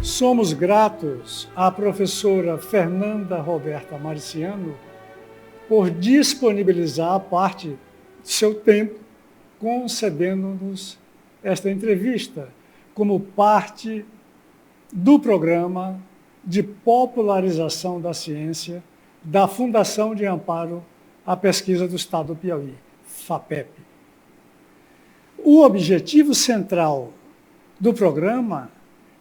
Somos gratos à professora Fernanda Roberta Marciano por disponibilizar parte de seu tempo concedendo-nos esta entrevista como parte do programa de popularização da ciência da Fundação de Amparo à Pesquisa do Estado do Piauí, FAPEP. O objetivo central do programa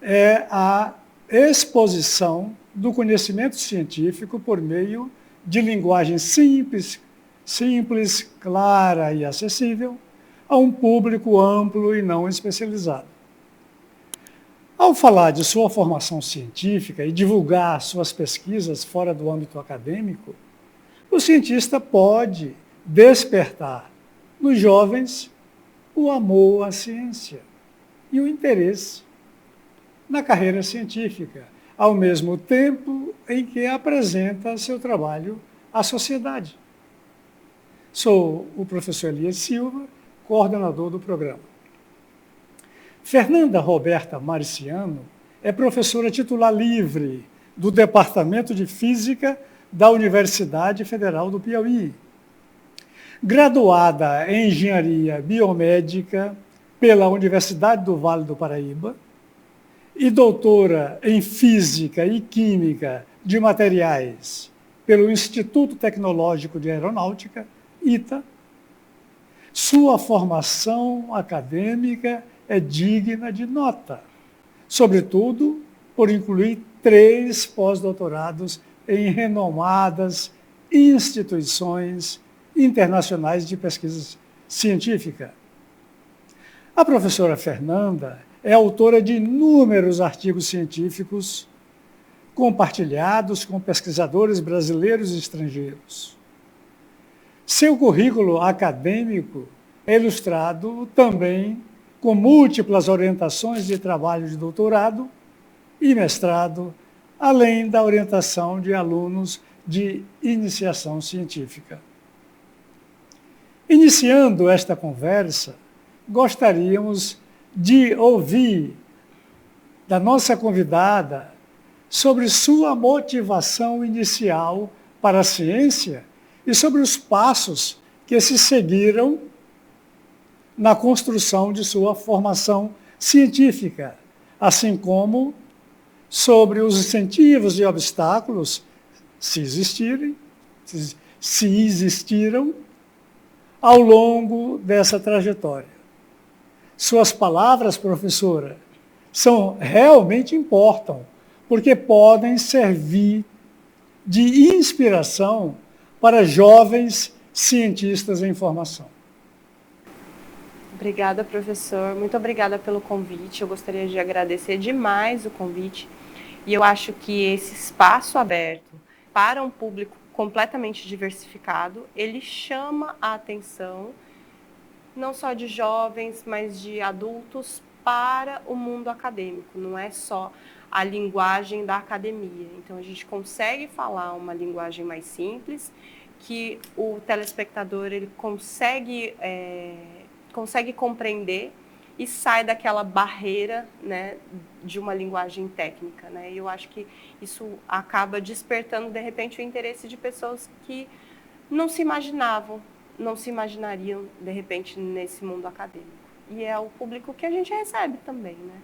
é a exposição do conhecimento científico por meio de linguagem simples, clara e acessível a um público amplo e não especializado. Ao falar de sua formação científica e divulgar suas pesquisas fora do âmbito acadêmico, o cientista pode despertar nos jovens o amor à ciência e o interesse na carreira científica, ao mesmo tempo em que apresenta seu trabalho à sociedade. Sou o professor Elias Silva, coordenador do programa. Fernanda Roberta Marciano é professora titular livre do Departamento de Física da Universidade Federal do Piauí. Graduada em Engenharia Biomédica pela Universidade do Vale do Paraíba e doutora em Física e Química de Materiais pelo Instituto Tecnológico de Aeronáutica, ITA, sua formação acadêmica é digna de nota, sobretudo por incluir 3 pós-doutorados em renomadas instituições internacionais de pesquisa científica. A professora Fernanda é autora de inúmeros artigos científicos compartilhados com pesquisadores brasileiros e estrangeiros. Seu currículo acadêmico é ilustrado também com múltiplas orientações de trabalho de doutorado e mestrado, além da orientação de alunos de iniciação científica. Iniciando esta conversa, gostaríamos de ouvir da nossa convidada sobre sua motivação inicial para a ciência e sobre os passos que se seguiram na construção de sua formação científica, assim como sobre os incentivos e obstáculos, se existiram, ao longo dessa trajetória. Suas palavras, professora, realmente importam, porque podem servir de inspiração para jovens cientistas em formação. Obrigada, professor. Muito obrigada pelo convite. Eu gostaria de agradecer demais o convite. E eu acho que esse espaço aberto para um público completamente diversificado, ele chama a atenção não só de jovens, mas de adultos para o mundo acadêmico. Não é só a linguagem da academia. Então, a gente consegue falar uma linguagem mais simples, que o telespectador ele consegue compreender e sai daquela barreira, né, de uma linguagem técnica, né? E eu acho que isso acaba despertando, de repente, o interesse de pessoas que não se imaginavam, não se imaginariam, de repente, nesse mundo acadêmico. E é o público que a gente recebe também, né?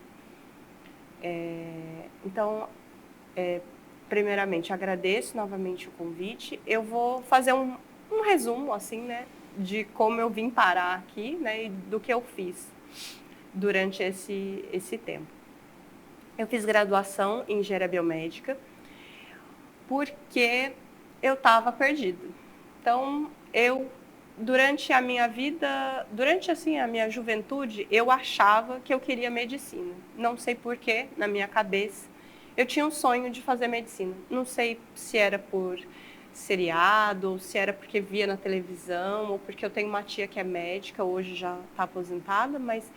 Então, primeiramente, agradeço novamente o convite. Eu vou fazer um resumo, assim, né, de como eu vim parar aqui, né, e do que eu fiz durante esse tempo. Eu fiz graduação em Engenharia Biomédica porque eu estava perdida. Então, durante a minha vida, durante assim, a minha juventude, eu achava que eu queria medicina. Não sei porquê, na minha cabeça, eu tinha um sonho de fazer medicina. Não sei se era por seriado, ou se era porque via na televisão, ou porque eu tenho uma tia que é médica, hoje já está aposentada, mas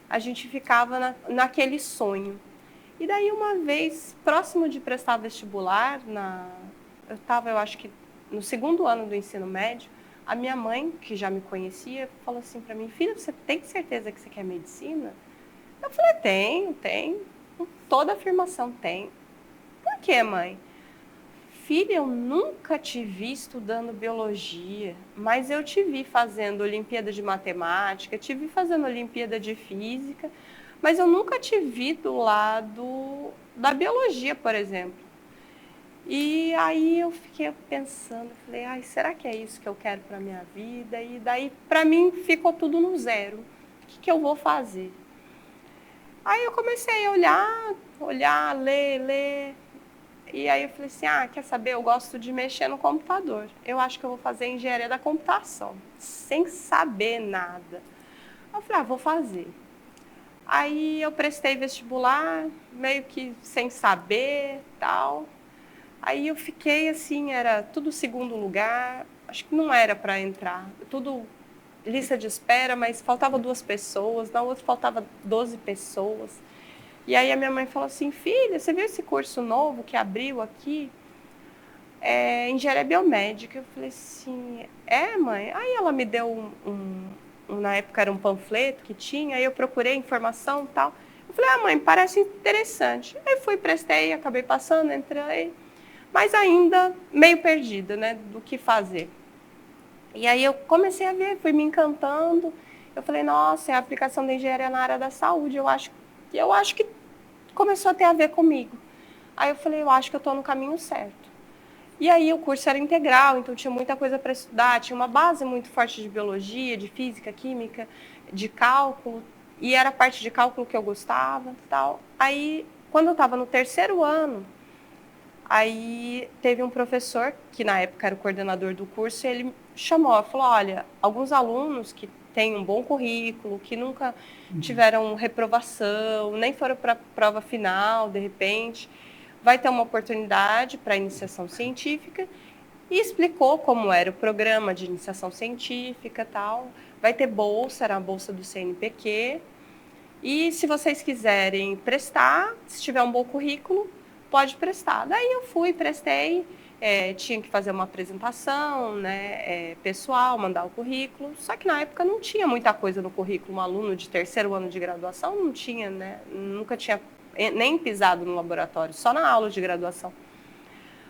a gente ficava naquele sonho. E daí, uma vez, próximo de prestar vestibular, eu estava, eu acho que no 2º ano do ensino médio, a minha mãe, que já me conhecia, falou assim para mim: filha, você tem certeza que você quer medicina? Eu falei: tenho. com toda afirmação, tenho. Por quê, mãe? Filha, eu nunca te vi estudando biologia, mas eu te vi fazendo Olimpíada de Matemática, te vi fazendo Olimpíada de Física, mas eu nunca te vi do lado da biologia, por exemplo. E aí eu fiquei pensando, falei, ai, será que é isso que eu quero para minha vida? E daí, para mim, ficou tudo no zero. O que eu vou fazer? Aí eu comecei a olhar, ler. E aí eu falei assim, quer saber, eu gosto de mexer no computador. Eu acho que eu vou fazer engenharia da computação, sem saber nada. Eu falei, vou fazer. Aí eu prestei vestibular, meio que sem saber, tal. Aí eu fiquei assim, era tudo segundo lugar, acho que não era para entrar. Tudo lista de espera, mas faltava 2 pessoas, na outra faltava 12 pessoas. E aí a minha mãe falou assim, filha, você viu esse curso novo que abriu aqui? É engenharia biomédica. Eu falei assim, mãe? Aí ela me deu na época era um panfleto que tinha, aí eu procurei informação e tal. Eu falei, mãe, parece interessante. Aí fui, prestei, acabei passando, entrei, mas ainda meio perdida, né, do que fazer. E aí eu comecei a ver, fui me encantando. Eu falei, nossa, é a aplicação da engenharia na área da saúde, eu acho que começou a ter a ver comigo. Aí eu falei, eu acho que eu estou no caminho certo. E aí o curso era integral, então tinha muita coisa para estudar, tinha uma base muito forte de biologia, de física, química, de cálculo, e era a parte de cálculo que eu gostava e tal. Aí, quando eu estava no 3º ano, aí teve um professor, que na época era o coordenador do curso, e ele falou, olha, alguns alunos que têm um bom currículo, que nunca tiveram reprovação, nem foram para a prova final, de repente, vai ter uma oportunidade para iniciação científica, e explicou como era o programa de iniciação científica e tal. Vai ter bolsa, era a bolsa do CNPq, e se vocês quiserem prestar, se tiver um bom currículo, pode prestar. Daí eu fui, prestei, tinha que fazer uma apresentação, né, pessoal, mandar o currículo, só que na época não tinha muita coisa no currículo, um aluno de 3º ano de graduação não tinha, né, nunca tinha nem pisado no laboratório, só na aula de graduação.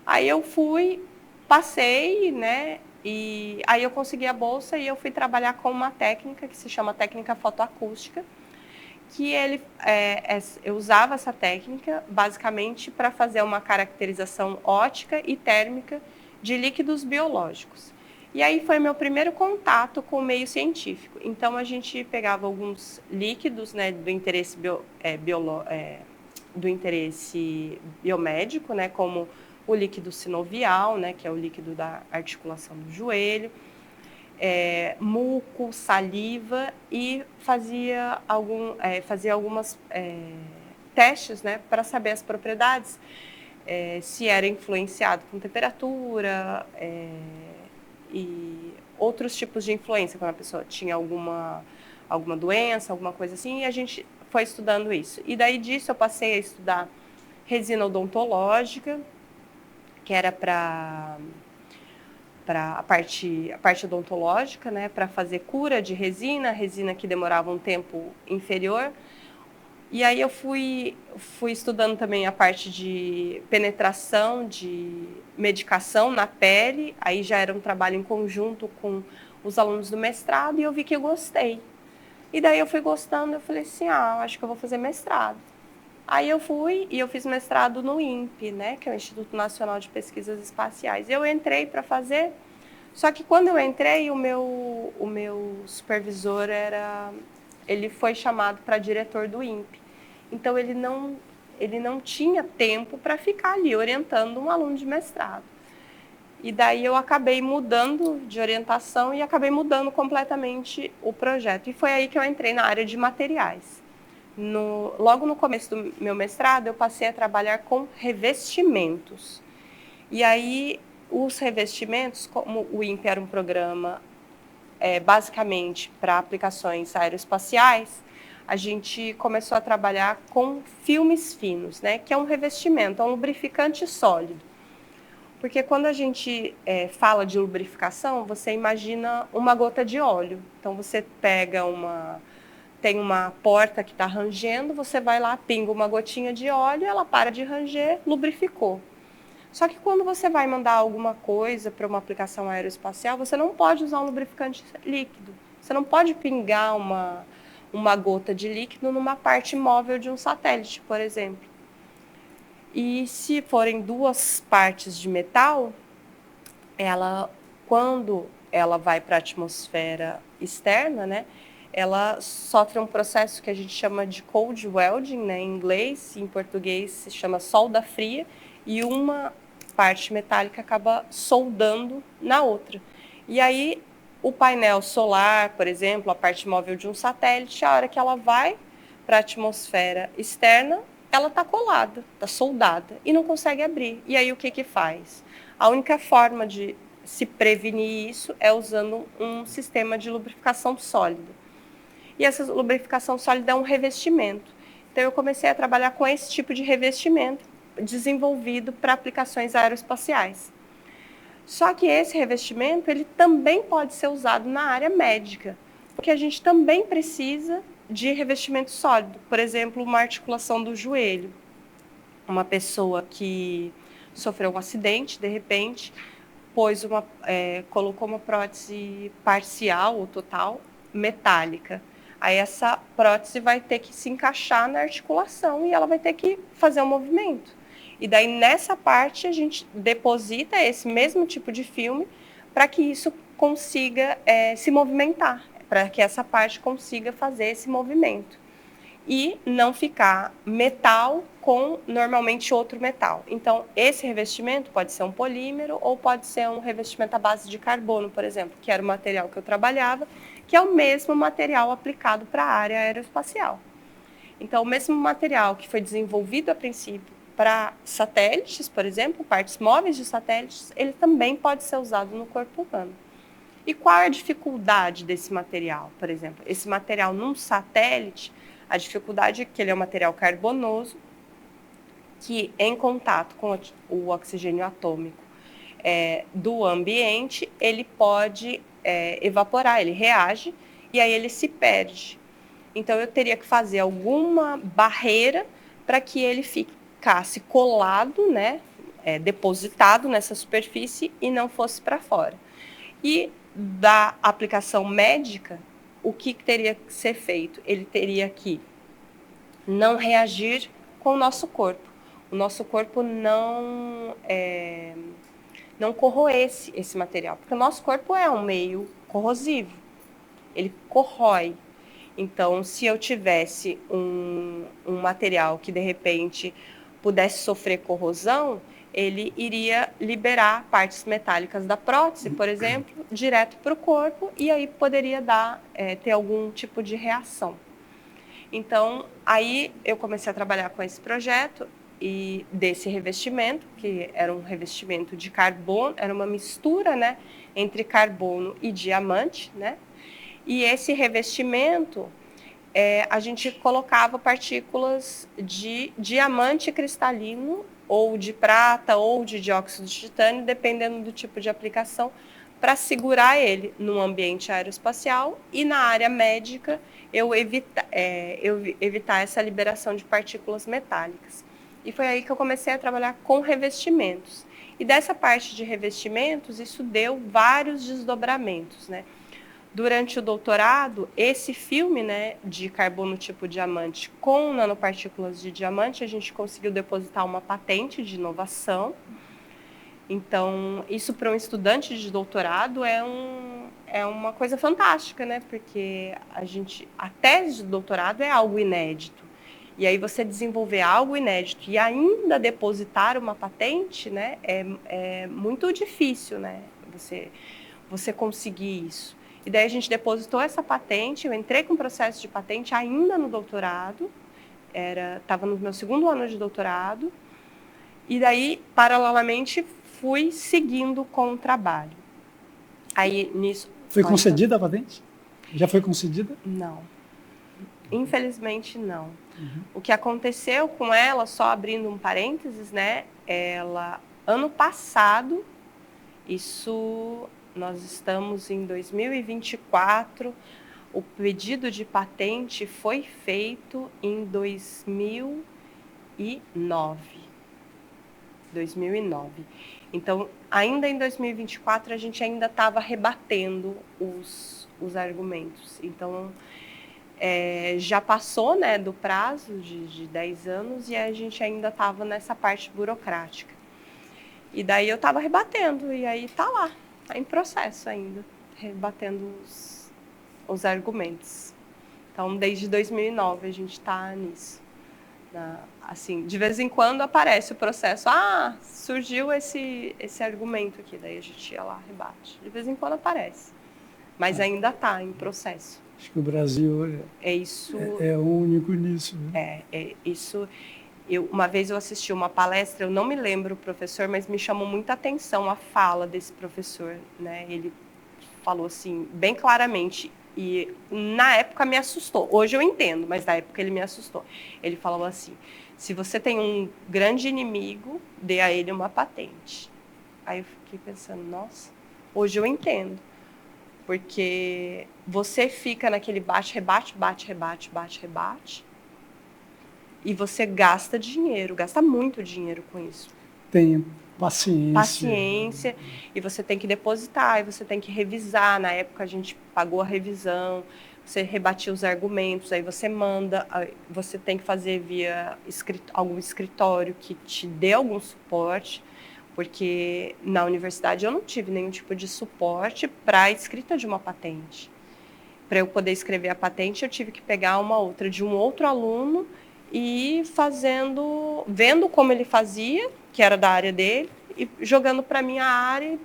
Aí eu fui, passei, né, e aí eu consegui a bolsa e eu fui trabalhar com uma técnica que se chama técnica fotoacústica, que eu usava essa técnica basicamente para fazer uma caracterização óptica e térmica de líquidos biológicos. E aí foi meu primeiro contato com o meio científico. Então a gente pegava alguns líquidos, né, do interesse biomédico, né, como o líquido sinovial, né, que é o líquido da articulação do joelho, muco, saliva, e fazia algumas testes, né, para saber as propriedades, se era influenciado com temperatura e outros tipos de influência, quando a pessoa tinha alguma doença, alguma coisa assim, e a gente foi estudando isso. E daí disso eu passei a estudar resina odontológica, que era para a parte odontológica, né, para fazer cura de resina que demorava um tempo inferior. E aí eu fui estudando também a parte de penetração de medicação na pele, aí já era um trabalho em conjunto com os alunos do mestrado, e eu vi que eu gostei. E daí eu fui gostando, eu falei assim, acho que eu vou fazer mestrado. Aí eu fui e eu fiz mestrado no INPE, né, que é o Instituto Nacional de Pesquisas Espaciais. Eu entrei para fazer, só que quando eu entrei, o meu supervisor ele foi chamado para diretor do INPE. Então ele não tinha tempo para ficar ali orientando um aluno de mestrado. E daí eu acabei mudando de orientação e acabei mudando completamente o projeto. E foi aí que eu entrei na área de materiais. Logo no começo do meu mestrado, eu passei a trabalhar com revestimentos. E aí, os revestimentos, como o INPE era um programa basicamente para aplicações aeroespaciais, a gente começou a trabalhar com filmes finos, né, que é um revestimento, é um lubrificante sólido. Porque quando a gente fala de lubrificação, você imagina uma gota de óleo. Então, você pega tem uma porta que está rangendo, você vai lá, pinga uma gotinha de óleo, ela para de ranger, lubrificou. Só que quando você vai mandar alguma coisa para uma aplicação aeroespacial, você não pode usar um lubrificante líquido. Você não pode pingar uma gota de líquido numa parte móvel de um satélite, por exemplo. E se forem duas partes de metal, quando ela vai para a atmosfera externa, né, ela sofre um processo que a gente chama de cold welding, né, em inglês, em português se chama solda fria, e uma parte metálica acaba soldando na outra. E aí o painel solar, por exemplo, a parte móvel de um satélite, a hora que ela vai para a atmosfera externa, ela está colada, está soldada e não consegue abrir. E aí o que faz? A única forma de se prevenir isso é usando um sistema de lubrificação sólida. E essa lubrificação sólida é um revestimento. Então eu comecei a trabalhar com esse tipo de revestimento desenvolvido para aplicações aeroespaciais. Só que esse revestimento ele também pode ser usado na área médica, porque a gente também precisa de revestimento sólido. Por exemplo, uma articulação do joelho. Uma pessoa que sofreu um acidente, de repente, colocou uma prótese parcial ou total metálica. Aí essa prótese vai ter que se encaixar na articulação e ela vai ter que fazer um movimento. E daí nessa parte a gente deposita esse mesmo tipo de filme para que isso consiga se movimentar, para que essa parte consiga fazer esse movimento. E não ficar metal com normalmente outro metal. Então, esse revestimento pode ser um polímero ou pode ser um revestimento à base de carbono, por exemplo, que era o material que eu trabalhava, que é o mesmo material aplicado para a área aeroespacial. Então, o mesmo material que foi desenvolvido a princípio para satélites, por exemplo, partes móveis de satélites, ele também pode ser usado no corpo humano. E qual é a dificuldade desse material, por exemplo? Esse material num satélite, a dificuldade é que ele é um material carbonoso, que em contato com o oxigênio atômico do ambiente, ele pode evaporar, ele reage e aí ele se perde. Então eu teria que fazer alguma barreira para que ele ficasse colado, né, depositado nessa superfície e não fosse para fora. E da aplicação médica, o que teria que ser feito? Ele teria que não reagir com o nosso corpo. O nosso corpo não corroesse esse material, porque o nosso corpo é um meio corrosivo, ele corrói. Então, se eu tivesse um material que, de repente, pudesse sofrer corrosão, ele iria liberar partes metálicas da prótese, por exemplo, direto para o corpo, e aí poderia ter algum tipo de reação. Então, aí eu comecei a trabalhar com esse projeto e desse revestimento, que era um revestimento de carbono, era uma mistura, né, entre carbono e diamante, né? E esse revestimento, a gente colocava partículas de diamante cristalino, ou de prata, ou de dióxido de titânio, dependendo do tipo de aplicação, para segurar ele no ambiente aeroespacial e na área médica eu evitar essa liberação de partículas metálicas. E foi aí que eu comecei a trabalhar com revestimentos. E dessa parte de revestimentos, isso deu vários desdobramentos, né? Durante o doutorado, esse filme, né, de carbono tipo diamante com nanopartículas de diamante, a gente conseguiu depositar uma patente de inovação. Então, isso para um estudante de doutorado é uma coisa fantástica, né? Porque a tese de doutorado é algo inédito. E aí você desenvolver algo inédito e ainda depositar uma patente, né, é muito difícil, né? Você conseguir isso. E daí a gente depositou essa patente, eu entrei com o processo de patente ainda no doutorado, estava no meu segundo ano de doutorado, e daí, paralelamente, fui seguindo com o trabalho. Aí, nisso... Foi concedida a patente? Já foi concedida? Não. Infelizmente, não. Uhum. O que aconteceu com ela, só abrindo um parênteses, né? Ano passado, nós estamos em 2024, O pedido de patente foi feito em 2009. 2009. Então, ainda em 2024, a gente ainda estava rebatendo os argumentos. Então, já passou, né, do prazo de 10 anos e a gente ainda estava nessa parte burocrática. E daí eu estava rebatendo, e aí está lá, está em processo ainda, rebatendo os argumentos. Então, desde 2009 a gente está nisso. Assim, de vez em quando aparece o processo, surgiu esse argumento aqui, daí a gente ia lá, rebate. De vez em quando aparece, mas ainda está em processo. Acho que o Brasil é único nisso. Né? Isso. Uma vez eu assisti uma palestra, eu não me lembro o professor, mas me chamou muita atenção a fala desse professor. Né? Ele falou assim, bem claramente, e na época me assustou. Hoje eu entendo, mas na época ele me assustou. Ele falou assim, se você tem um grande inimigo, dê a ele uma patente. Aí eu fiquei pensando, nossa, hoje eu entendo. Porque você fica naquele bate-rebate, bate-rebate, bate-rebate, e você gasta dinheiro, gasta muito dinheiro com isso. Tem paciência. Paciência, e você tem que depositar, e você tem que revisar. Na época a gente pagou a revisão, você rebatia os argumentos, aí você manda, você tem que fazer via algum escritório que te dê algum suporte, porque na universidade eu não tive nenhum tipo de suporte para a escrita de uma patente. Para eu poder escrever a patente, eu tive que pegar uma outra de um outro aluno e vendo como ele fazia, que era da área dele, e jogando para a minha área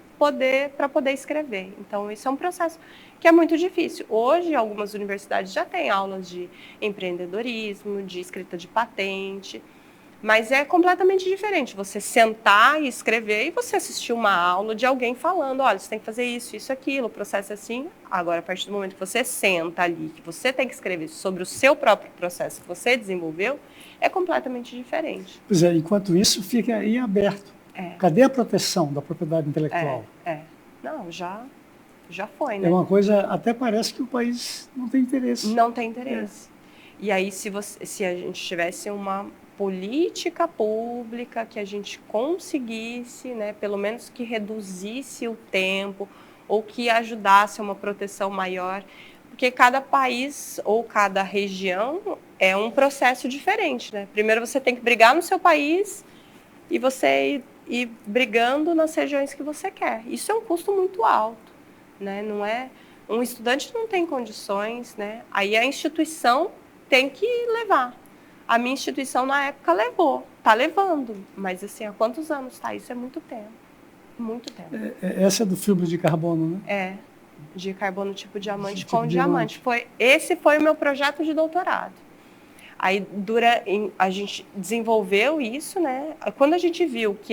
para poder escrever. Então, isso é um processo que é muito difícil. Hoje, algumas universidades já têm aulas de empreendedorismo, de escrita de patente, mas é completamente diferente você sentar e escrever e você assistir uma aula de alguém falando, olha, você tem que fazer isso, isso, aquilo, o processo é assim. Agora, a partir do momento que você senta ali, que você tem que escrever sobre o seu próprio processo que você desenvolveu, é completamente diferente. Pois é, enquanto isso fica em aberto. Cadê a proteção da propriedade intelectual? Não, já foi, né? É uma coisa, até parece que o país não tem interesse. Não tem interesse. E aí, se a gente tivesse uma política pública que a gente conseguisse, né, pelo menos que reduzisse o tempo ou que ajudasse a uma proteção maior, porque cada país ou cada região é um processo diferente, né? Primeiro você tem que brigar no seu país e você ir brigando nas regiões que você quer. Isso é um custo muito alto, né? Não é, um estudante não tem condições, né? Aí a instituição tem que levar. A minha instituição, na época, levou. Está levando. Mas, assim, há quantos anos está? Isso é muito tempo. Muito tempo. Essa é do filtro de carbono, né? De carbono tipo diamante com diamante. Esse foi o meu projeto de doutorado. Aí, a gente desenvolveu isso, né? Quando a gente viu que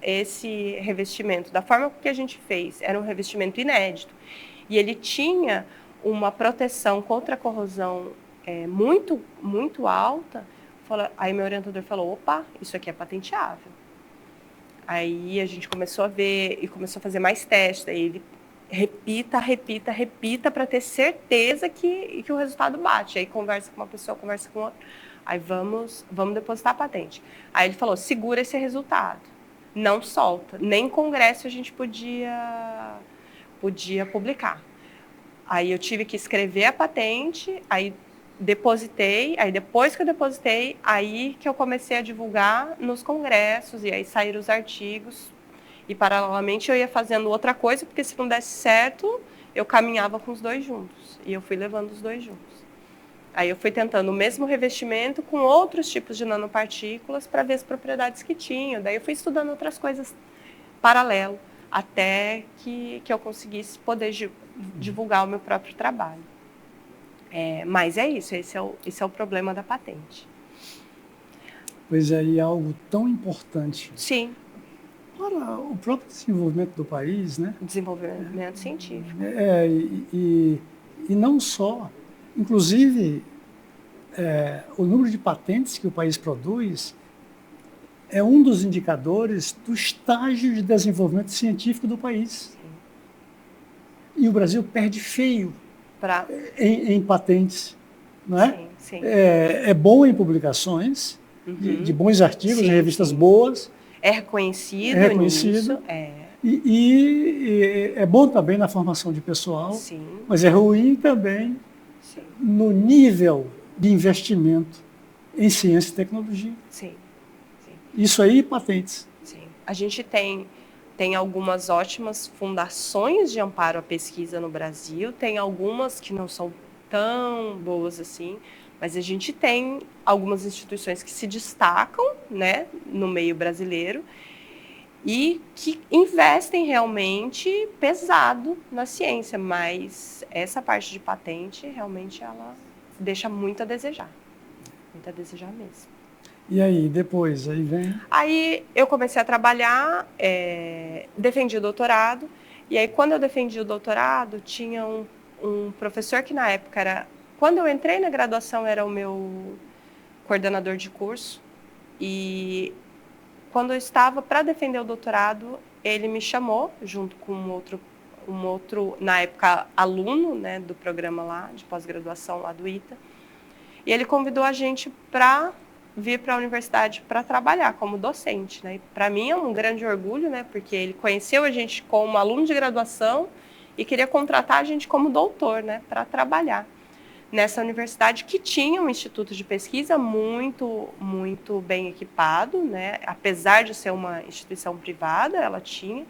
esse revestimento, da forma que a gente fez, era um revestimento inédito, e ele tinha uma proteção contra a corrosão muito, muito alta, aí meu orientador falou, opa, isso aqui é patenteável. Aí a gente começou a ver e começou a fazer mais testes, aí ele repita para ter certeza que o resultado bate. Aí conversa com uma pessoa, conversa com outra, aí vamos depositar a patente. Aí ele falou, segura esse resultado, não solta, nem em congresso a gente podia publicar. Aí eu tive que escrever a patente, aí depositei, aí depois que eu depositei, aí que eu comecei a divulgar nos congressos, e aí saíram os artigos, e paralelamente eu ia fazendo outra coisa, porque se não desse certo, eu caminhava com os dois juntos, e eu fui levando os dois juntos. Aí eu fui tentando o mesmo revestimento com outros tipos de nanopartículas para ver as propriedades que tinham, daí eu fui estudando outras coisas paralelo, até que eu conseguisse poder divulgar o meu próprio trabalho. Mas é isso, esse é o problema da patente. Pois é, e algo tão importante. Sim. Para o próprio desenvolvimento do país, né? Desenvolvimento científico. E não só, inclusive, o número de patentes que o país produz é um dos indicadores do estágio de desenvolvimento científico do país. Sim. E o Brasil perde feio em patentes, não é? Sim, sim. É bom em publicações, de bons artigos, Sim, em revistas sim. boas. É reconhecido, É reconhecido. nisso. E é bom também na formação de pessoal, Sim, mas é ruim também sim, no nível de investimento em ciência e tecnologia. sim, sim, Isso aí, patentes. sim. A gente tem algumas ótimas fundações de amparo à pesquisa no Brasil, tem algumas que não são tão boas assim, mas a gente tem algumas instituições que se destacam, né, no meio brasileiro e que investem realmente pesado na ciência, mas essa parte de patente realmente ela deixa muito a desejar mesmo. E aí, depois, aí vem... Aí eu comecei a trabalhar, defendi o doutorado, e aí quando eu defendi o doutorado, tinha um professor que na época era... Quando eu entrei na graduação era o meu coordenador de curso, e quando eu estava para defender o doutorado, ele me chamou, junto com um outro na época, aluno, né, do programa lá, de pós-graduação lá do ITA, e ele convidou a gente para vir para a universidade para trabalhar como docente, né? Para mim é um grande orgulho, né? Porque ele conheceu a gente como aluno de graduação e queria contratar a gente como doutor, né? Para trabalhar nessa universidade que tinha um instituto de pesquisa muito, muito bem equipado, né? Apesar de ser uma instituição privada, ela tinha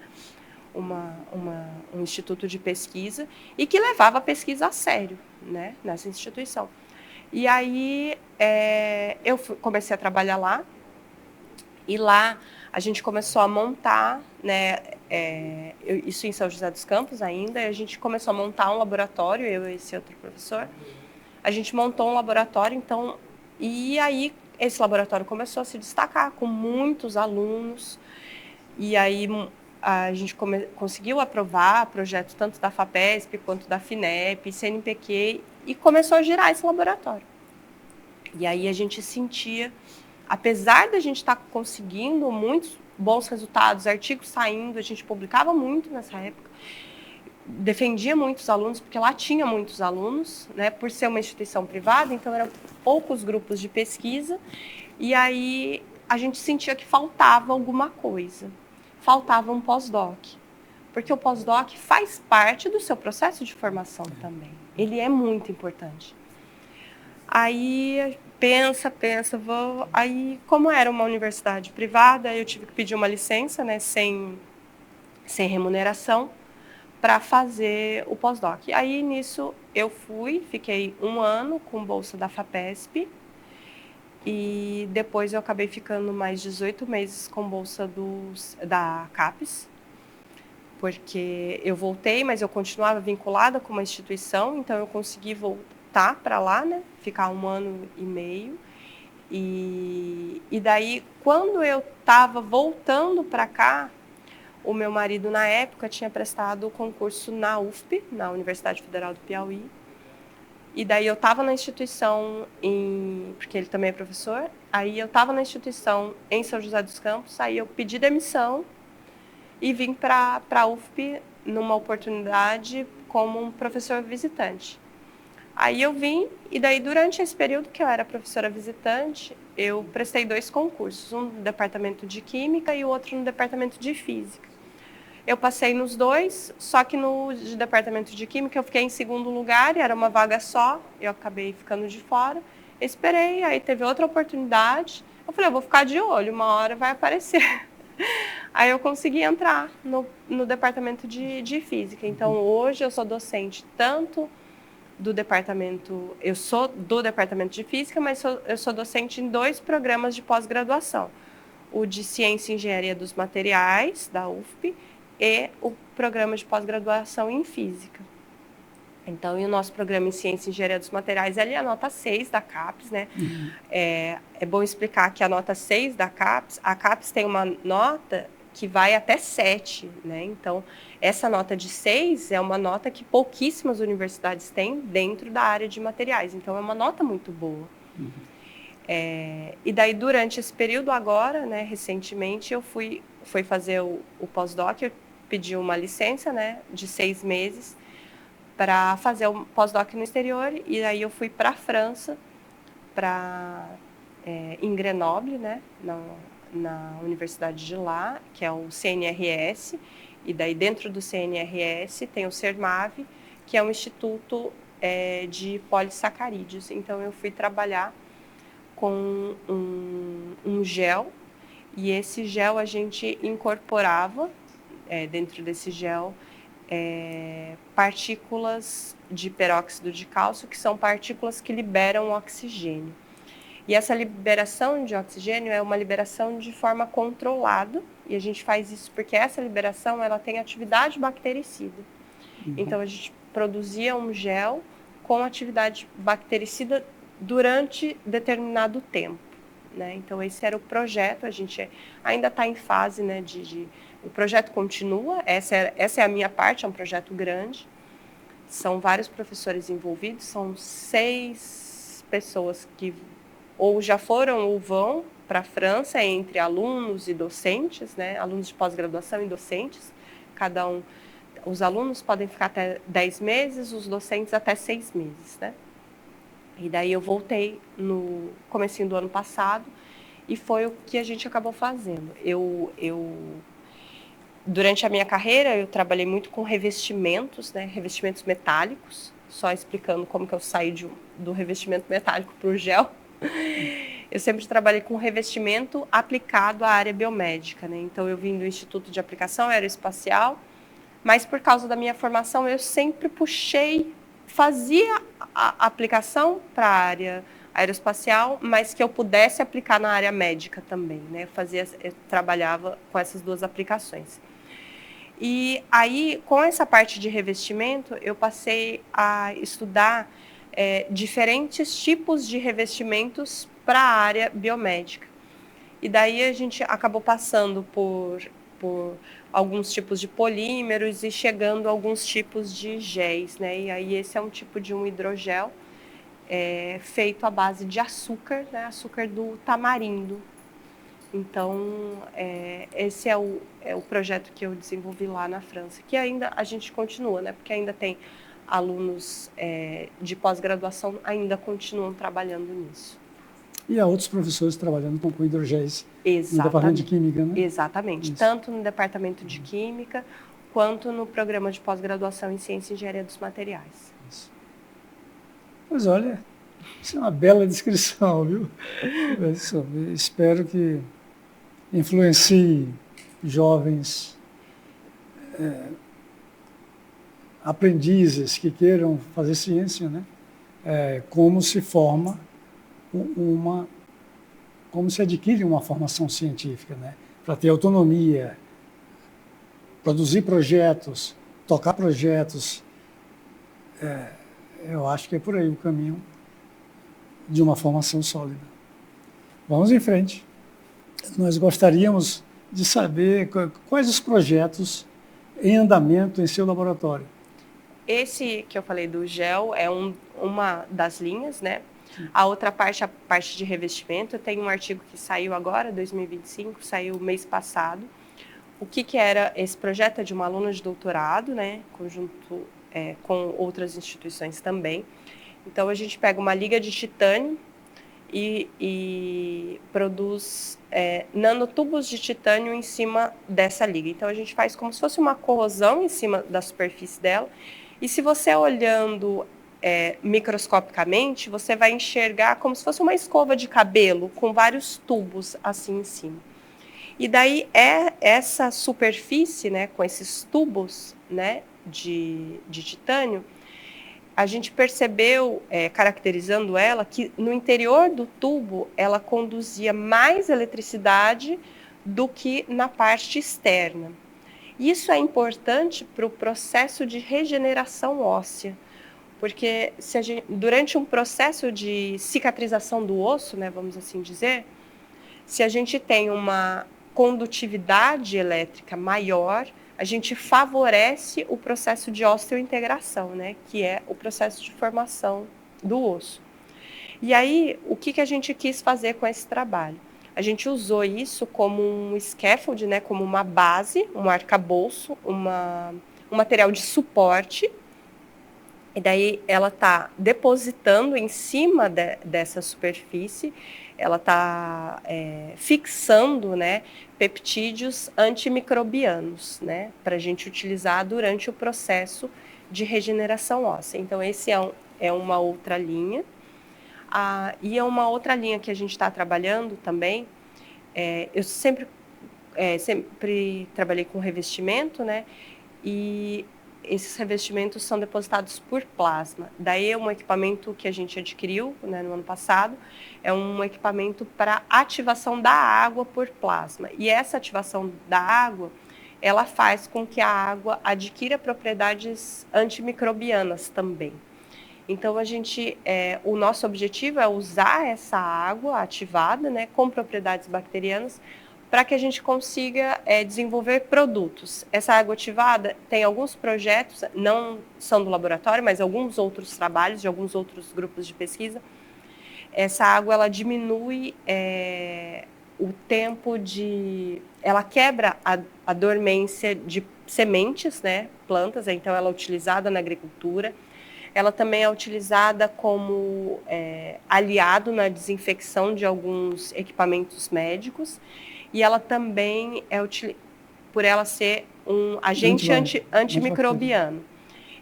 um instituto de pesquisa e que levava a pesquisa a sério, né? Nessa instituição. E aí eu comecei a trabalhar lá, e lá a gente começou a montar, né, isso em São José dos Campos ainda, e a gente começou a montar um laboratório, eu e esse outro professor. A gente montou um laboratório, então, e aí esse laboratório começou a se destacar com muitos alunos, e aí a gente conseguiu aprovar projetos tanto da FAPESP quanto da FINEP, CNPq, e começou a girar esse laboratório. E aí a gente sentia, apesar da gente estar conseguindo muitos bons resultados, artigos saindo, a gente publicava muito nessa época, defendia muitos alunos, porque lá tinha muitos alunos, né, por ser uma instituição privada, então eram poucos grupos de pesquisa, e aí a gente sentia que faltava alguma coisa, faltava um pós-doc, porque o pós-doc faz parte do seu processo de formação também, ele é muito importante. Aí pensa, aí como era uma universidade privada, eu tive que pedir uma licença, né, sem remuneração, para fazer o pós-doc. Aí nisso eu fiquei 1 ano com bolsa da FAPESP, e depois eu acabei ficando mais 18 meses com bolsa da CAPES, porque eu voltei, mas eu continuava vinculada com uma instituição, então eu consegui voltar para lá, né? Ficar 1 ano e meio. E daí, quando eu estava voltando para cá, o meu marido, na época, tinha prestado o concurso na UFP, na Universidade Federal do Piauí. E daí eu estava na instituição, porque ele também é professor, aí eu estava na instituição em São José dos Campos, aí eu pedi demissão e vim para a UFP numa oportunidade como um professor visitante. Aí eu vim, e daí durante esse período que eu era professora visitante, eu prestei 2 concursos, um no departamento de Química e o outro no departamento de Física. Eu passei nos 2, só que no departamento de Química eu fiquei em 2º lugar, e era uma vaga só, eu acabei ficando de fora. Eu esperei, aí teve outra oportunidade, eu falei, eu vou ficar de olho, uma hora vai aparecer. Aí eu consegui entrar no departamento de Física. Então, hoje eu sou docente tanto do departamento... Eu sou do departamento de Física, mas eu sou docente em 2 programas de pós-graduação. O de Ciência e Engenharia dos Materiais, da UFP, e o programa de pós-graduação em Física. Então, e o nosso programa em Ciência e Engenharia dos Materiais, ele é a nota 6 da CAPES, né? Uhum. É bom explicar que a nota 6 da CAPES, a CAPES tem uma nota que vai até 7, né? Então, essa nota de 6 é uma nota que pouquíssimas universidades têm dentro da área de materiais. Então, é uma nota muito boa. Uhum. E daí, durante esse período agora, né, recentemente, eu fui fazer o pós-doc, eu pedi uma licença, né, de 6 meses, para fazer um pós-doc no exterior, e aí eu fui para a França, em Grenoble, né, na universidade de lá, que é o CNRS, e daí dentro do CNRS tem o CERMAV, que é um instituto de polissacarídeos. Então eu fui trabalhar com um gel, e esse gel a gente incorporava, dentro desse gel, partículas de peróxido de cálcio, que são partículas que liberam oxigênio. E essa liberação de oxigênio é uma liberação de forma controlada, e a gente faz isso porque essa liberação ela tem atividade bactericida. Então a gente produzia um gel com atividade bactericida durante determinado tempo, né? Então esse era o projeto, a gente ainda está em fase, né, o projeto continua, essa é a minha parte, é um projeto grande, são vários professores envolvidos, são 6 pessoas que ou já foram ou vão para a França, entre alunos e docentes, né? Alunos de pós-graduação e docentes, cada um. Os alunos podem ficar até 10 meses, os docentes até 6 meses, né? E daí eu voltei no comecinho do ano passado e foi o que a gente acabou fazendo. Durante a minha carreira, eu trabalhei muito com revestimentos, né? Revestimentos metálicos, só explicando como que eu saí do revestimento metálico para o gel. Eu sempre trabalhei com revestimento aplicado à área biomédica, né? Então eu vim do Instituto de Aplicação Aeroespacial, mas por causa da minha formação eu sempre fazia a aplicação para a área aeroespacial, mas que eu pudesse aplicar na área médica também, né? Eu trabalhava com essas 2 aplicações. E aí, com essa parte de revestimento, eu passei a estudar diferentes tipos de revestimentos para a área biomédica. E daí a gente acabou passando por alguns tipos de polímeros e chegando a alguns tipos de géis, né? E aí esse é um tipo de um hidrogel feito à base de açúcar, né? Açúcar do tamarindo. Então, esse é o projeto que eu desenvolvi lá na França, que ainda a gente continua, né? Porque ainda tem alunos de pós-graduação ainda continuam trabalhando nisso. E há outros professores trabalhando com hidrogéis no Exatamente. departamento de Química, né? Exatamente. Isso. Tanto no departamento de Química, quanto no programa de pós-graduação em Ciência e Engenharia dos Materiais. Isso. Pois olha, isso é uma bela descrição, viu? Espero que influencie jovens aprendizes que queiram fazer ciência, né? Como se forma como se adquire uma formação científica, né? Para ter autonomia, produzir projetos, tocar projetos. Eu acho que é por aí o caminho de uma formação sólida. Vamos em frente. Nós gostaríamos de saber quais os projetos em andamento em seu laboratório. Esse que eu falei do gel é uma das linhas, né? A outra parte, a parte de revestimento, tem um artigo que saiu agora, 2025, saiu mês passado. O que era esse projeto? É de uma aluna de doutorado, né? Conjunto com outras instituições também. Então, a gente pega uma liga de titânio e produz nanotubos de titânio em cima dessa liga. Então, a gente faz como se fosse uma corrosão em cima da superfície dela. E se você olhando microscopicamente, você vai enxergar como se fosse uma escova de cabelo com vários tubos assim em cima. E daí essa superfície, né, com esses tubos, né, de titânio, a gente percebeu, caracterizando ela, que no interior do tubo ela conduzia mais eletricidade do que na parte externa. Isso é importante para o processo de regeneração óssea, porque durante um processo de cicatrização do osso, né, vamos assim dizer, se a gente tem uma condutividade elétrica maior, a gente favorece o processo de osteointegração, né, que é o processo de formação do osso. E aí, o que a gente quis fazer com esse trabalho? A gente usou isso como um scaffold, né, como uma base, um arcabouço, um material de suporte E daí ela está depositando em cima dessa superfície, ela está fixando, né, peptídeos antimicrobianos, né, para a gente utilizar durante o processo de regeneração óssea. Então, esse é uma outra linha. E é uma outra linha que a gente está trabalhando também. Eu sempre trabalhei com revestimento, né, e esses revestimentos são depositados por plasma. Daí é um equipamento que a gente adquiriu, né, no ano passado, é um equipamento para ativação da água por plasma. E essa ativação da água, ela faz com que a água adquira propriedades antimicrobianas também. Então, o nosso objetivo é usar essa água ativada, né, com propriedades bacterianas, para que a gente consiga desenvolver produtos. Essa água ativada tem alguns projetos, não são do laboratório, mas alguns outros trabalhos de alguns outros grupos de pesquisa. Essa água, ela diminui o tempo ela quebra a dormência de sementes, né, plantas, então ela é utilizada na agricultura. Ela também é utilizada como aliado na desinfecção de alguns equipamentos médicos. E ela também por ela ser um agente antimicrobiano.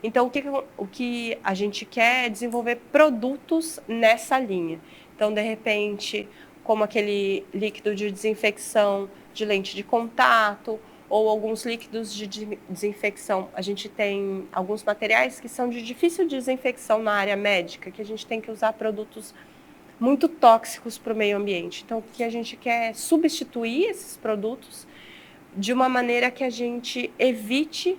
Então, o que a gente quer é desenvolver produtos nessa linha. Então, de repente, como aquele líquido de desinfecção de lente de contato, ou alguns líquidos de desinfecção. A gente tem alguns materiais que são de difícil desinfecção na área médica, que a gente tem que usar produtos muito tóxicos para o meio ambiente. Então, o que a gente quer é substituir esses produtos de uma maneira que a gente evite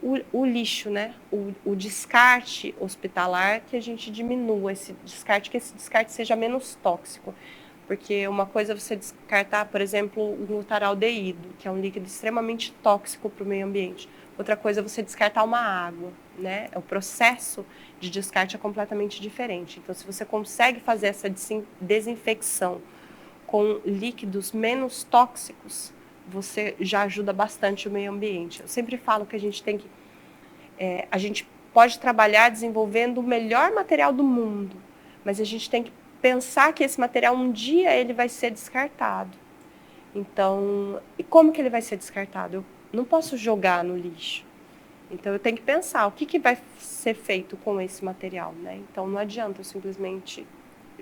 o lixo, né? O descarte hospitalar, que a gente diminua esse descarte, que esse descarte seja menos tóxico. Porque uma coisa é você descartar, por exemplo, o glutaraldeído, que é um líquido extremamente tóxico para o meio ambiente. Outra coisa é você descartar uma água, né? O processo de descarte é completamente diferente. Então, se você consegue fazer essa desinfecção com líquidos menos tóxicos, você já ajuda bastante o meio ambiente. Eu sempre falo que a gente tem que... a gente pode trabalhar desenvolvendo o melhor material do mundo, mas a gente tem que pensar que esse material um dia ele vai ser descartado. Então, e como que ele vai ser descartado? Eu não posso jogar no lixo. Então, eu tenho que pensar o que vai ser feito com esse material, né? Então, não adianta eu simplesmente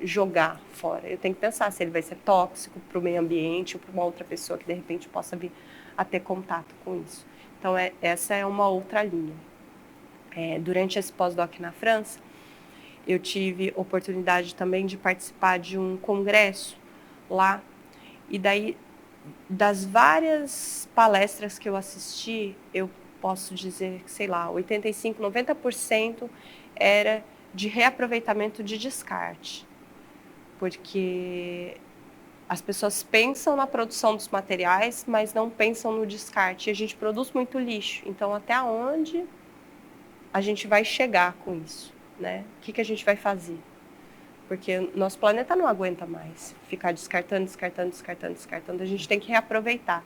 jogar fora. Eu tenho que pensar se ele vai ser tóxico para o meio ambiente ou para uma outra pessoa que, de repente, possa vir a ter contato com isso. Então, essa é uma outra linha. Durante esse pós-doc na França, eu tive oportunidade também de participar de um congresso lá. E daí, das várias palestras que eu assisti, eu posso dizer que, sei lá, 85%, 90% era de reaproveitamento de descarte. Porque as pessoas pensam na produção dos materiais, mas não pensam no descarte. E a gente produz muito lixo. Então, até onde a gente vai chegar com isso? Né? O que a gente vai fazer? Porque nosso planeta não aguenta mais ficar descartando. A gente tem que reaproveitar.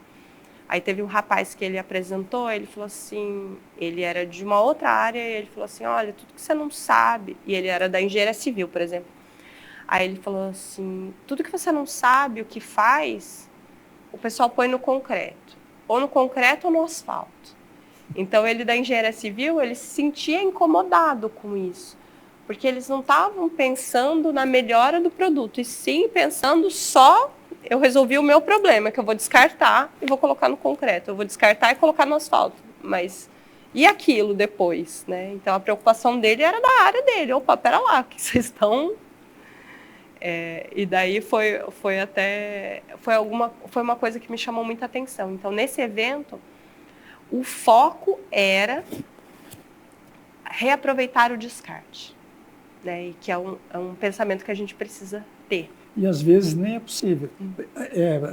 Aí teve um rapaz que ele apresentou, ele falou assim, ele era de uma outra área, e ele falou assim, olha, tudo que você não sabe, e ele era da engenharia civil, por exemplo. Aí ele falou assim, tudo que você não sabe o que faz, o pessoal põe no concreto. Ou no concreto ou no asfalto. Então, ele da engenharia civil, ele se sentia incomodado com isso. Porque eles não estavam pensando na melhora do produto, e sim pensando só, eu resolvi o meu problema, que eu vou descartar e vou colocar no concreto. Eu vou descartar e colocar no asfalto. Mas e aquilo depois, né? Então, a preocupação dele era da área dele. Opa, pera lá, o que vocês estão... e daí foi uma coisa que me chamou muita atenção. Então, nesse evento, o foco era reaproveitar o descarte, né? E que é um pensamento que a gente precisa ter. E às vezes nem é possível.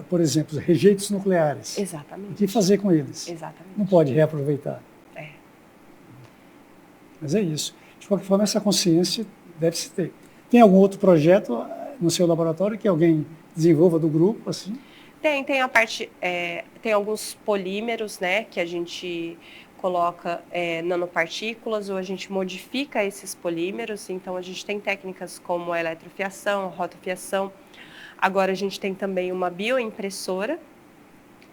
Por exemplo, rejeitos nucleares. Exatamente. O que fazer com eles? Exatamente. Não pode reaproveitar. Mas é isso. De qualquer forma, essa consciência deve-se ter. Tem algum outro projeto no seu laboratório que alguém desenvolva do grupo, assim? Tem a parte, tem alguns polímeros, né, que a gente coloca nanopartículas ou a gente modifica esses polímeros. Então, a gente tem técnicas como a eletrofiação, a rotafiação. Agora, a gente tem também uma bioimpressora,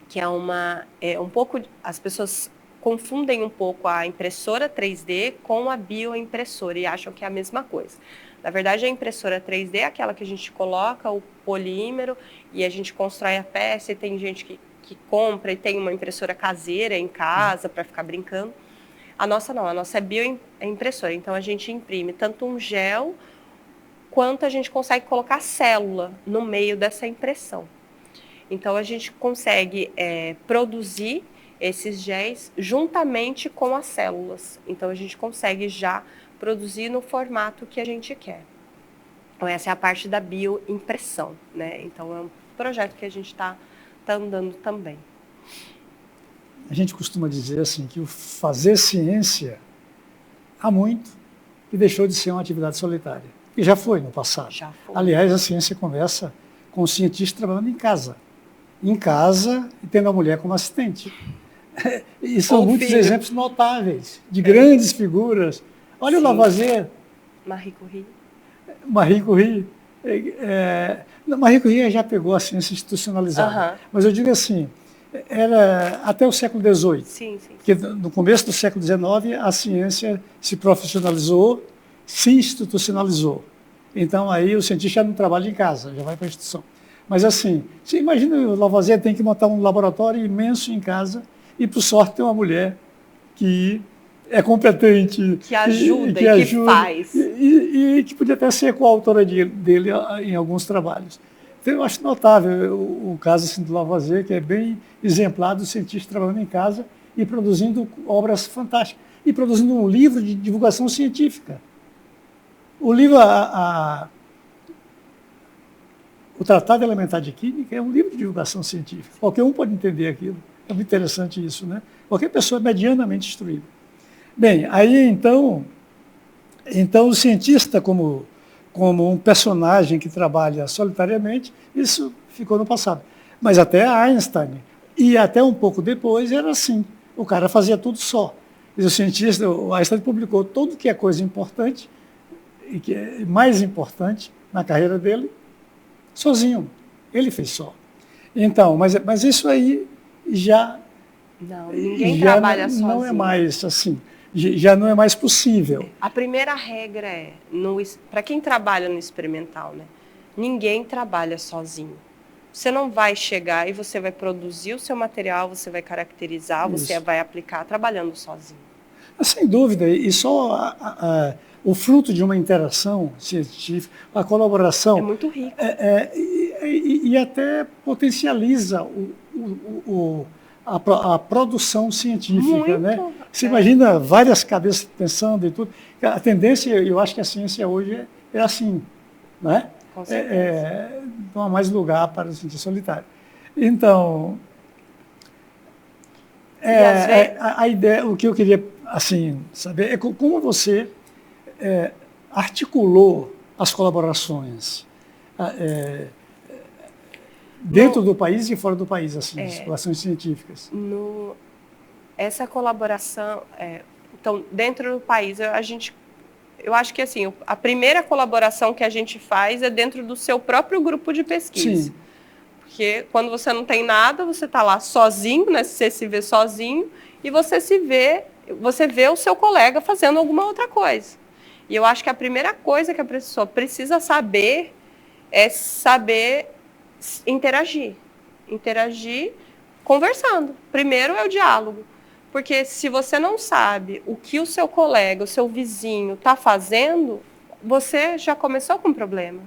que é um pouco... As pessoas confundem um pouco a impressora 3D com a bioimpressora e acham que é a mesma coisa. Na verdade, a impressora 3D é aquela que a gente coloca o polímero e a gente constrói a peça, e tem gente que compra e tem uma impressora caseira em casa para ficar brincando. A nossa não, a nossa é bioimpressora. Então, a gente imprime tanto um gel, quanto a gente consegue colocar célula no meio dessa impressão. Então, a gente consegue produzir esses géis juntamente com as células. Então, a gente consegue já produzir no formato que a gente quer. Então, essa é a parte da bioimpressão, né? Então, é um projeto que a gente está andando também. A gente costuma dizer assim que o fazer ciência há muito e deixou de ser uma atividade solitária. E já foi no passado. Já foi. Aliás, a ciência começa com o cientista trabalhando em casa. Em casa e tendo a mulher como assistente. E são muitos exemplos notáveis, de grandes figuras. Olha, sim, o Lavoisier. Marie Curie. Marie Curie. Marie Curie já pegou a ciência institucionalizada. Mas eu digo assim, era até o século XVIII. Sim, sim. Porque no começo do século XIX, a ciência se profissionalizou, se institucionalizou. Então, aí o cientista já não trabalha em casa, já vai para a instituição. Mas assim, você imagina o Lavoisier tem que montar um laboratório imenso em casa e, por sorte, tem uma mulher que é competente. Que ajuda e que faz. E que podia até ser coautora dele em alguns trabalhos. Então, eu acho notável o caso assim, do Lavoisier, que é bem exemplar do cientista trabalhando em casa e produzindo obras fantásticas. E produzindo um livro de divulgação científica. O livro, o Tratado Elementar de Química é um livro de divulgação científica. Qualquer um pode entender aquilo. É muito interessante isso, né? Qualquer pessoa medianamente instruída. Bem, aí então o cientista como um personagem que trabalha solitariamente, isso ficou no passado. Mas até Einstein, e até um pouco depois, era assim. O cara fazia tudo só. E o Einstein publicou tudo que é coisa importante, e que é mais importante na carreira dele, sozinho. Ele fez só. Então, mas isso aí já... Não, ninguém trabalha sozinho. Não é mais assim, já não é mais possível. A primeira regra para quem trabalha no experimental, né? Ninguém trabalha sozinho. Você não vai chegar e você vai produzir o seu material, você vai caracterizar, isso, você vai aplicar trabalhando sozinho. Sem dúvida, e só o fruto de uma interação científica, a colaboração... É muito rico. E até potencializa a produção científica. Muito, né? Você imagina várias cabeças pensando e tudo. A tendência, eu acho que a ciência hoje é assim, né? Com certeza. Não há mais lugar para o cientista solitário. Então, a ideia, o que eu queria assim, saber é como você articulou as colaborações dentro do país e fora do país, assim, as colaborações científicas. Essa colaboração, então, dentro do país, eu acho que assim, a primeira colaboração que a gente faz é dentro do seu próprio grupo de pesquisa. Sim. Porque quando você não tem nada, você está lá sozinho, né? Você se vê sozinho e você vê o seu colega fazendo alguma outra coisa. E eu acho que a primeira coisa que a pessoa precisa saber é saber interagir. Interagir conversando. Primeiro é o diálogo. Porque se você não sabe o que o seu colega, o seu vizinho está fazendo, você já começou com um problema.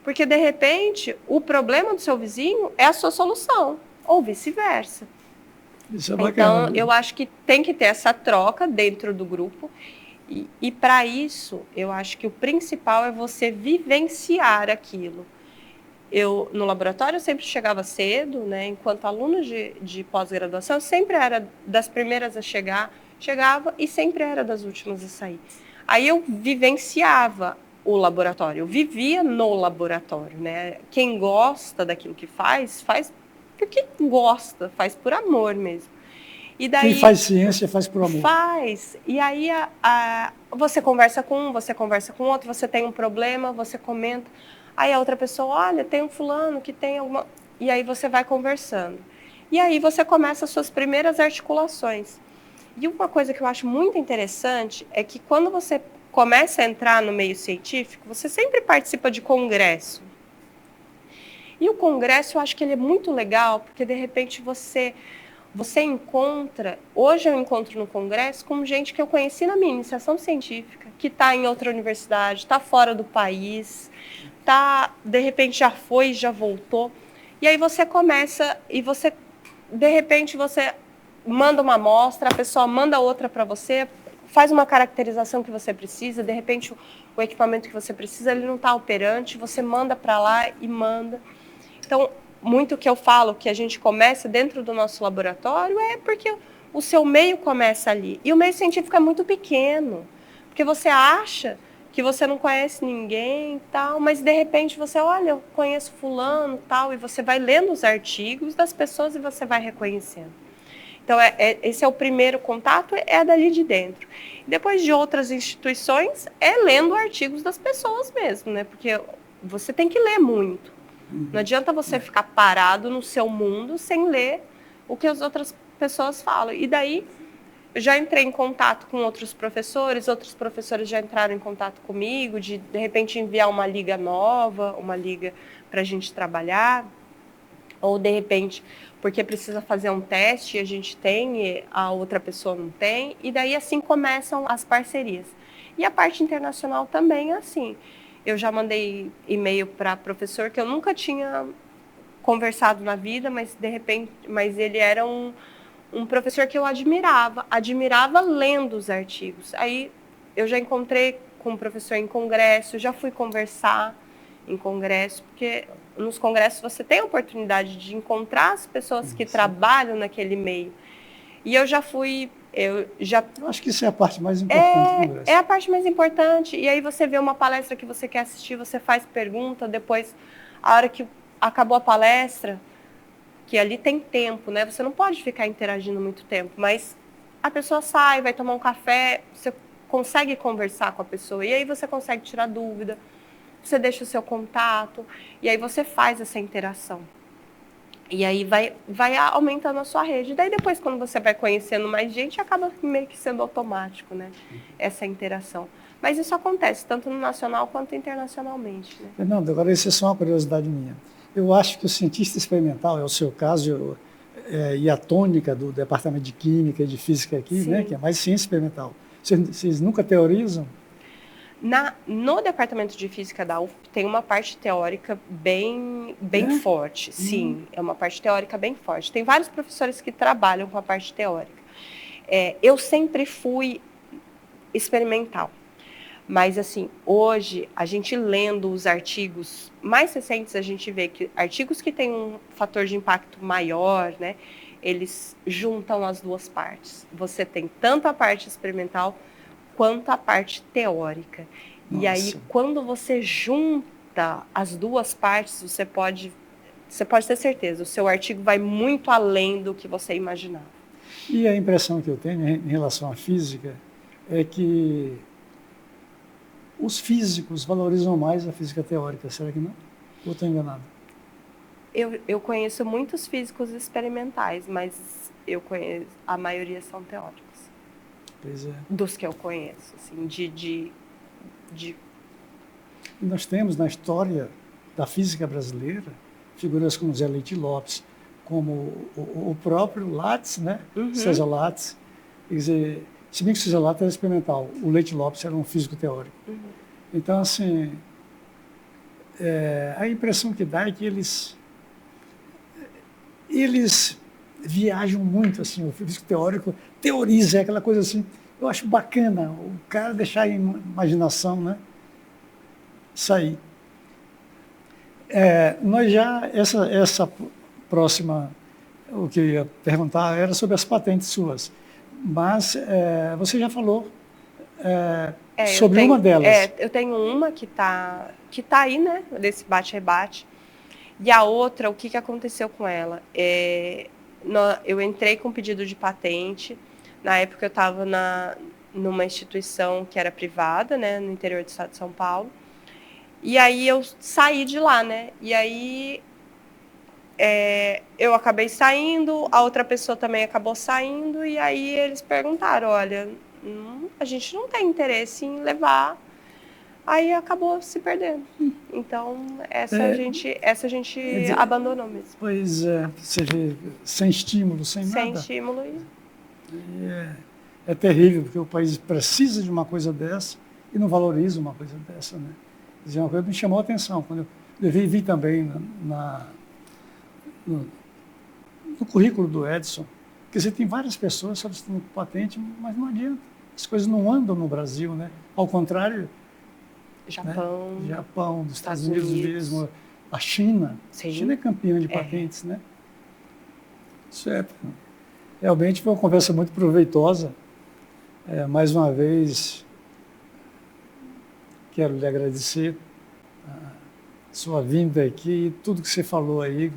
Porque, de repente, o problema do seu vizinho é a sua solução, ou vice-versa. Isso é bacana. Então, eu acho que tem que ter essa troca dentro do grupo. E para isso, eu acho que o principal é você vivenciar aquilo. No laboratório, eu sempre chegava cedo, né? Enquanto aluno de pós-graduação, eu sempre era das primeiras a chegar, chegava e sempre era das últimas a sair. Aí eu vivenciava o laboratório, eu vivia no laboratório, né? Quem gosta daquilo que faz porque gosta, faz por amor mesmo. E daí, quem faz ciência faz por amor. Faz. E aí você conversa com um, você conversa com outro, você tem um problema, você comenta. Aí a outra pessoa, olha, tem um fulano que tem alguma... E aí você vai conversando. E aí você começa as suas primeiras articulações. E uma coisa que eu acho muito interessante é que quando você começa a entrar no meio científico, você sempre participa de congresso. E o congresso, eu acho que ele é muito legal, porque de repente você encontra... Hoje eu encontro no congresso com gente que eu conheci na minha iniciação científica, que está em outra universidade, está fora do país, de repente já foi, já voltou. E aí você começa, e você, de repente, você manda uma amostra, a pessoa manda outra para você, faz uma caracterização que você precisa, de repente o equipamento que você precisa, ele não está operante, você manda para lá e manda. Então, muito que eu falo que a gente começa dentro do nosso laboratório é porque o seu meio começa ali. E o meio científico é muito pequeno, porque você acha que você não conhece ninguém e tal, mas de repente você, olha, eu conheço fulano e tal, e você vai lendo os artigos das pessoas e você vai reconhecendo. Então, esse é o primeiro contato, é dali de dentro. Depois de outras instituições, é lendo artigos das pessoas mesmo, né? Porque você tem que ler muito. Não adianta você ficar parado no seu mundo sem ler o que as outras pessoas falam. E daí, eu já entrei em contato com outros professores já entraram em contato comigo, de repente enviar uma liga nova, uma liga para a gente trabalhar, ou de repente, porque precisa fazer um teste, a gente tem e a outra pessoa não tem, e daí assim começam as parcerias. E a parte internacional também é assim. Eu já mandei e-mail para professor que eu nunca tinha conversado na vida, mas de repente, ele era um professor que eu admirava lendo os artigos. Aí eu já encontrei com o professor em congresso, já fui conversar em congresso, porque nos congressos você tem a oportunidade de encontrar as pessoas que trabalham naquele meio. E eu já fui... Eu acho que isso é a parte mais importante do congresso. É a parte mais importante. E aí você vê uma palestra que você quer assistir, você faz pergunta, depois, a hora que acabou a palestra, que ali tem tempo, né? Você não pode ficar interagindo muito tempo, mas a pessoa sai, vai tomar um café, você consegue conversar com a pessoa, e aí você consegue tirar dúvida, você deixa o seu contato, e aí você faz essa interação. E aí vai aumentando a sua rede. Daí depois, quando você vai conhecendo mais gente, acaba meio que sendo automático, né? Essa interação. Mas isso acontece, tanto no nacional quanto internacionalmente. Né? Fernando, agora isso é só uma curiosidade minha. Eu acho que o cientista experimental, é o seu caso, e a tônica do departamento de Química e de Física aqui, né, que é mais ciência experimental. Vocês nunca teorizam? No departamento de Física da UF tem uma parte teórica bem forte, sim, é uma parte teórica bem forte. Tem vários professores que trabalham com a parte teórica. Eu sempre fui experimental, mas assim, hoje, a gente lendo os artigos mais recentes, a gente vê que artigos que têm um fator de impacto maior, né, eles juntam as duas partes. Você tem tanto a parte experimental quanto a parte teórica. Nossa. E aí, quando você junta as duas partes, você pode ter certeza, o seu artigo vai muito além do que você imaginava. E a impressão que eu tenho em relação à física é que os físicos valorizam mais a física teórica, será que não? Ou estou enganado? Eu conheço muitos físicos experimentais, mas a maioria são teóricos. Pois é. Dos que eu conheço, assim, E nós temos na história da física brasileira figuras como Zé Leite Lopes, como o próprio Lattes, né? César Lattes. Quer dizer, se bem que o César Lattes era experimental, o Leite Lopes era um físico teórico. Então, assim, a impressão que dá é que eles viajam muito, assim, o físico teórico teoriza, é aquela coisa assim, eu acho bacana, o cara deixar a imaginação, né, sair. Nós já, essa próxima, o que eu ia perguntar era sobre as patentes suas, mas você já falou sobre uma delas. Eu tenho uma que tá aí, né, desse bate-rebate, e a outra, o que aconteceu com ela? Eu entrei com pedido de patente. Na época eu estava numa instituição que era privada, né, no interior do estado de São Paulo. E aí eu saí de lá, né? E aí eu acabei saindo, a outra pessoa também acabou saindo, e aí eles perguntaram, olha, a gente não tem interesse em levar. Aí acabou se perdendo. Então, essa a gente abandonou mesmo. Pois é, você vê, sem estímulo, sem nada. Sem estímulo. É terrível, porque o país precisa de uma coisa dessa e não valoriza uma coisa dessa, né? Quer dizer, uma coisa que me chamou a atenção, quando eu vi também no currículo do Edson, quer dizer, tem várias pessoas solicitando patente, mas não adianta. As coisas não andam no Brasil, né? Ao contrário, Japão, né? Japão, dos Estados Unidos mesmo, a China. Sim. A China é campeã de patentes, né? Isso realmente foi uma conversa muito proveitosa. Mais uma vez, quero lhe agradecer a sua vinda aqui e tudo que você falou aí.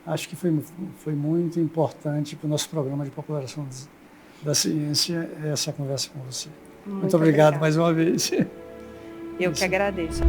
Acho que foi muito importante para o nosso programa de popularização da ciência essa conversa com você. Muito obrigado mais uma vez. Eu que agradeço.